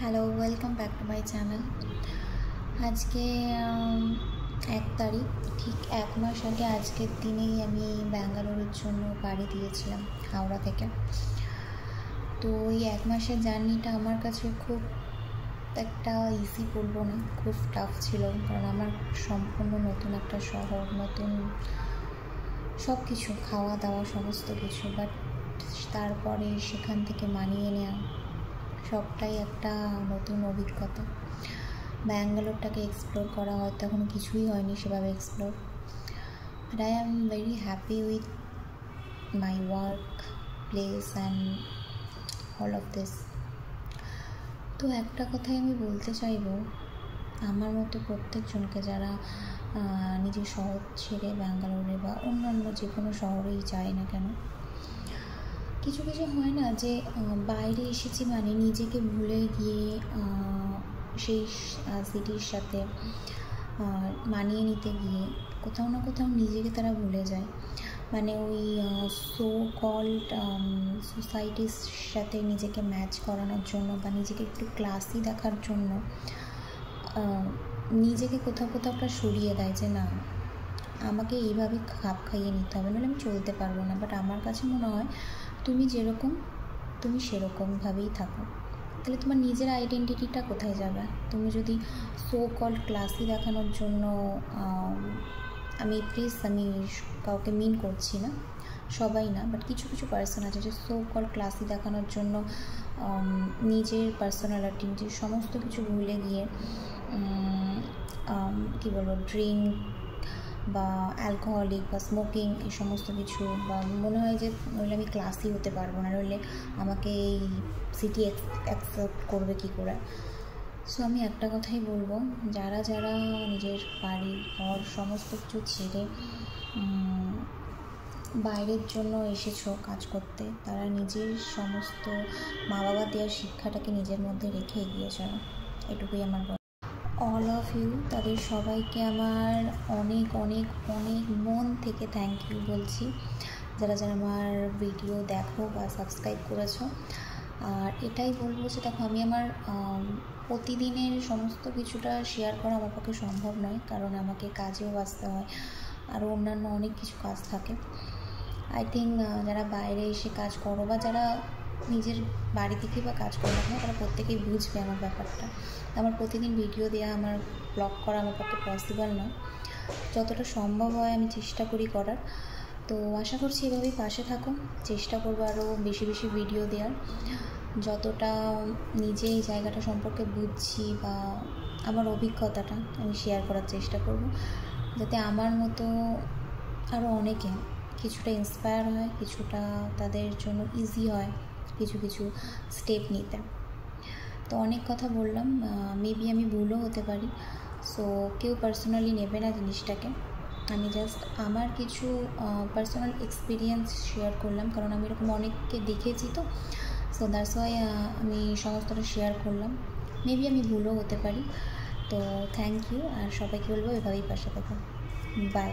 Hello, welcome back to my channel. আজকে 1 তারিখ, ঠিক 1 মাস আগে আজকের দিনেই আমি ব্যাঙ্গালোরের জন্য পাড়ি দিয়েছিলাম হাওড়া থেকে। তো এই 1 মাসের জার্নিটা আমার কাছে খুব একটা ইজি বলবো না, খুব টাফ ছিল। কারণ আমার সম্পূর্ণ নতুন একটা শহর, নতুন সব কিছু, খাওয়া দাওয়া সমস্ত কিছু। বাট তারপরে সেখান থেকে মানিয়ে নেওয়া সবটাই একটা নতুন অভিজ্ঞতা। ব্যাঙ্গালোরটাকে এক্সপ্লোর করা হয়তো এখনও কিছুই হয়নি সেভাবে explore. But I am very happy with my work place and all of this. তো একটা কথাই আমি বলতে চাইব, আমার মতো প্রত্যেকজনকে যারা নিজের শহর ছেড়ে ব্যাঙ্গালোরে বা অন্যান্য যে কোনো শহরেই যায় না কেন, কিছু কিছু হয় না যে বাইরে এসেছি মানে নিজেকে ভুলে গিয়ে সেই সিটির সাথে মানিয়ে নিতে গিয়ে কোথাও না কোথাও নিজেকে তারা ভুলে যায়। মানে ওই সো কল্ড সোসাইটির সাথে নিজেকে ম্যাচ করানোর জন্য বা নিজেকে একটু ক্লাসি দেখার জন্য নিজেকে কোথাও কোথাও একটা সরিয়ে দেয় যে না, আমাকে এইভাবে খাপ খাইয়ে নিতে হবে, নাহলে আমি চলতে পারবো না। বাট আমার কাছে মনে হয় তুমি যেরকম তুমি সেরকমভাবেই থাকো, তাহলে তোমার নিজের আইডেন্টিটিটা কোথায় যাবে? তুমি যদি সো কল্ড ক্লাসি দেখানোর জন্য, আমি কাউকে মিন করছি না, সবাই না, বাট কিছু কিছু পার্সন আছে যে সো কল্ড ক্লাসি দেখানোর জন্য নিজের পার্সোনালিটি, নিজের সমস্ত কিছু ভুলে গিয়ে কী বলবো, ড্রিঙ্ক বা অ্যালকোহলিক বা স্মোকিং এই সমস্ত কিছু, বা মনে হয় যে নইলে আমি ক্লাসই হতে পারবো না, নইলে আমাকে এই সিটি অ্যাকসেপ্ট করবে কী করে। সো আমি একটা কথাই বলবো, যারা যারা নিজের বাড়ি ঘর সমস্ত কিছু ছেড়ে বাইরের জন্য এসেছো কাজ করতে, তারা নিজের সমস্ত মা বাবা দেওয়ার শিক্ষাটাকে নিজের মধ্যে রেখে এগিয়ে চলো, এটুকুই আমার বল। অল অফ ইউ, তাদের সবাইকে আমার অনেক অনেক অনেক মন থেকে থ্যাংক ইউ বলছি, যারা যারা আমার ভিডিও দেখো বা সাবস্ক্রাইব করেছো। আর এটাই বলবো যে দেখো, আমি আমার প্রতিদিনের সমস্ত কিছুটা শেয়ার করা আমার পক্ষে সম্ভব নয়, কারণ আমাকে কাজেও ব্যস্ত হয়, আরও অন্যান্য অনেক কিছু কাজ থাকে। আই থিঙ্ক যারা বাইরে এসে কাজ করো বা যারা নিজের বাড়ি থেকে বা কাজ করো না, তারা প্রত্যেকেই বুঝবে আমার ব্যাপারটা। আমার প্রতিদিন ভিডিও দেওয়া, আমার ব্লগ করা আমার পক্ষে পসিবল নয়। যতটা সম্ভব হয় আমি চেষ্টা করি করার। তো আশা করছি এভাবেই পাশে থাকো, চেষ্টা করবো আরও বেশি বেশি ভিডিও দেওয়ার। যতটা নিজে এই জায়গাটা সম্পর্কে বুঝছি বা আমার অভিজ্ঞতাটা আমি শেয়ার করার চেষ্টা করব, যাতে আমার মতো আরও অনেকে কিছুটা ইন্সপায়ার হয়, কিছুটা তাদের জন্য ইজি হয় কিছু কিছু স্টেপ নিতে। তো অনেক কথা বললাম, মেবি আমি ভুলও হতে পারি। সো কেউ পার্সোনালি নেবে না জিনিসটাকে, আমি জাস্ট আমার কিছু পার্সোনাল এক্সপিরিয়েন্স শেয়ার করলাম, কারণ আমি এরকম অনেককে দেখেছি। তো সো দ্যাটস ওয়াই আমি সমস্তটা শেয়ার করলাম। মেবি আমি ভুলও হতে পারি। তো থ্যাংক ইউ, আর সবাইকে বলবো এভাবেই পাশে থাকো। বাই।